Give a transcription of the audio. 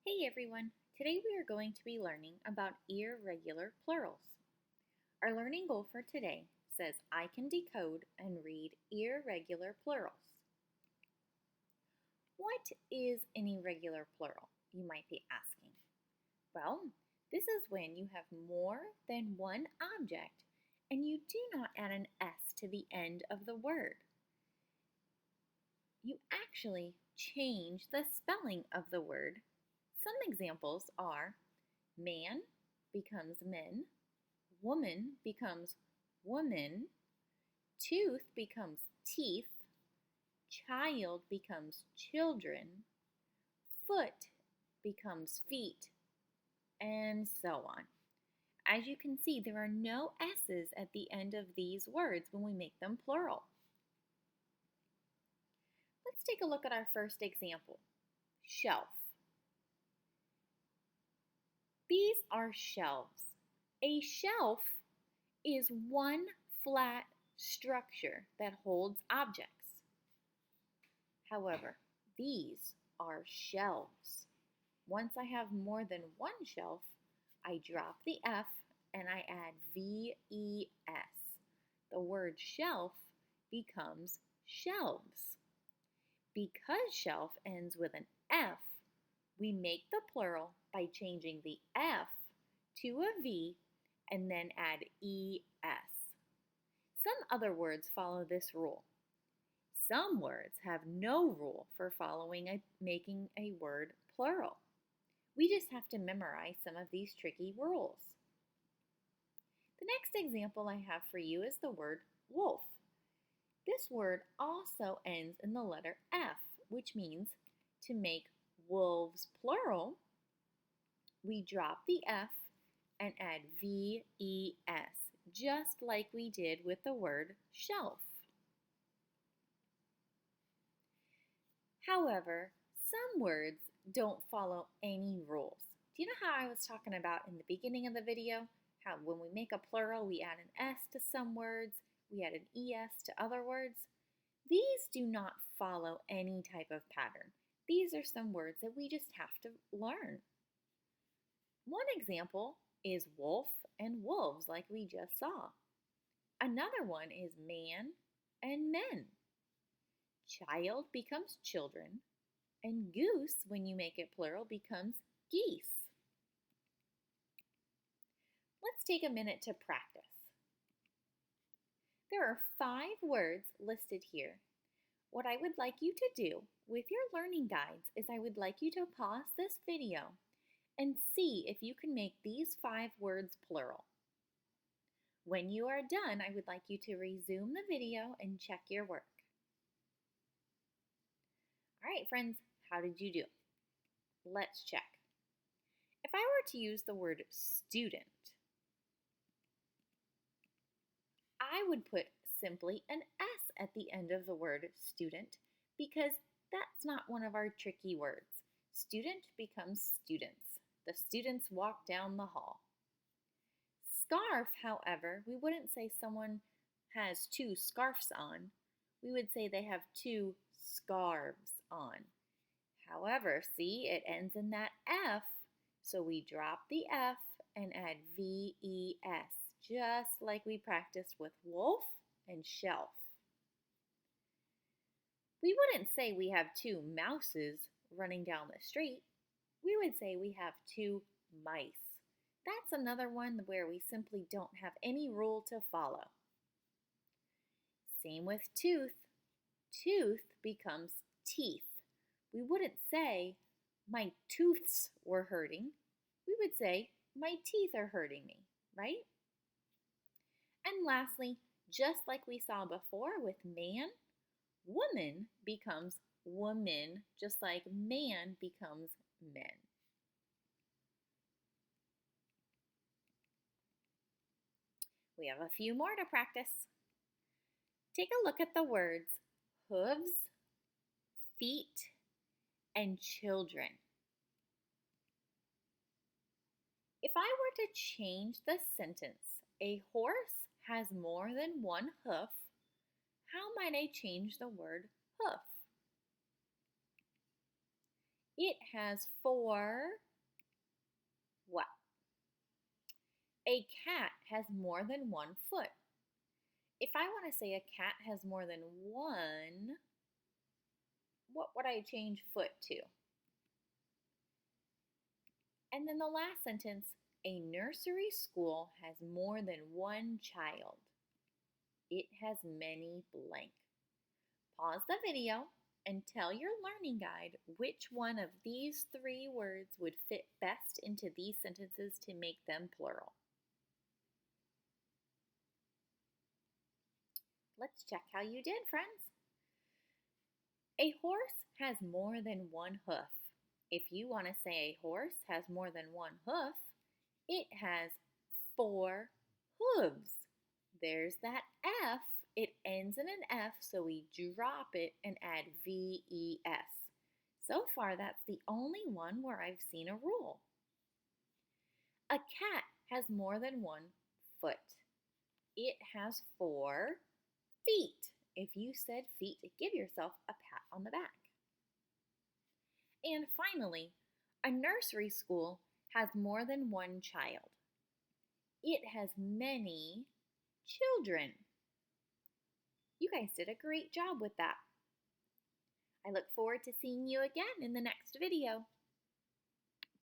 Hey everyone! Today we are going to be learning about irregular plurals. Our learning goal for today says I can decode and read irregular plurals. What is an irregular plural, you might be asking? Well, this is when you have more than one object and you do not add an S to the end of the word. You actually change the spelling of the word. Some examples are man becomes men, woman becomes woman, tooth becomes teeth, child becomes children, foot becomes feet, and so on. As you can see, there are no S's at the end of these words when we make them plural. Let's take a look at our first example, shelf. These are shelves. A shelf is one flat structure that holds objects. However, these are shelves. Once I have more than one shelf, I drop the F and I add VES. The word shelf becomes shelves. Because shelf ends with an F, we make the plural by changing the F to a V and then add ES. Some other words follow this rule. Some words have no rule for making a word plural. We just have to memorize some of these tricky rules. The next example I have for you is the word wolf. This word also ends in the letter F, which means to make wolves plural, we drop the F and add VES, just like we did with the word shelf. However, some words don't follow any rules. Do you know how I was talking about in the beginning of the video? How when we make a plural, we add an S to some words, we add an ES to other words? These do not follow any type of pattern. These are some words that we just have to learn. One example is wolf and wolves, like we just saw. Another one is man and men. Child becomes children, and goose, when you make it plural, becomes geese. Let's take a minute to practice. There are 5 words listed here. What I would like you to do with your learning guides is I would like you to pause this video and see if you can make these 5 words plural. When you are done, I would like you to resume the video and check your work. All right, friends, how did you do? Let's check. If I were to use the word student, I would put simply an S at the end of the word student because that's not one of our tricky words. Student becomes students. The students walk down the hall. Scarf, however, we wouldn't say someone has 2 scarves on. We would say they have 2 scarves on. However, see, it ends in that F, so we drop the F and add VES, just like we practiced with wolf and shelf. We wouldn't say we have 2 mouses running down the street. We would say we have 2 mice. That's another one where we simply don't have any rule to follow. Same with tooth. Tooth becomes teeth. We wouldn't say my tooths were hurting. We would say my teeth are hurting me, right? And lastly, just like we saw before with man, woman becomes woman, just like man becomes men. We have a few more to practice. Take a look at the words hooves, feet, and children. If I were to change the sentence, a horse has more than one hoof, how might I change the word hoof? It has four what? A cat has more than 1 foot. If I want to say a cat has more than one, what would I change foot to? And then the last sentence, a nursery school has more than one child. It has many blank. Pause the video and tell your learning guide which one of these 3 words would fit best into these sentences to make them plural. Let's check how you did, friends. A horse has more than 1 hoof. If you want to say a horse has more than 1 hoof, it has 4 hooves. There's that F. It ends in an F, so we drop it and add VES. So far, that's the only one where I've seen a rule. A cat has more than 1 foot. It has 4 feet. If you said feet, give yourself a pat on the back. And finally, a nursery school has more than 1 child. It has many children. You guys did a great job with that. I look forward to seeing you again in the next video.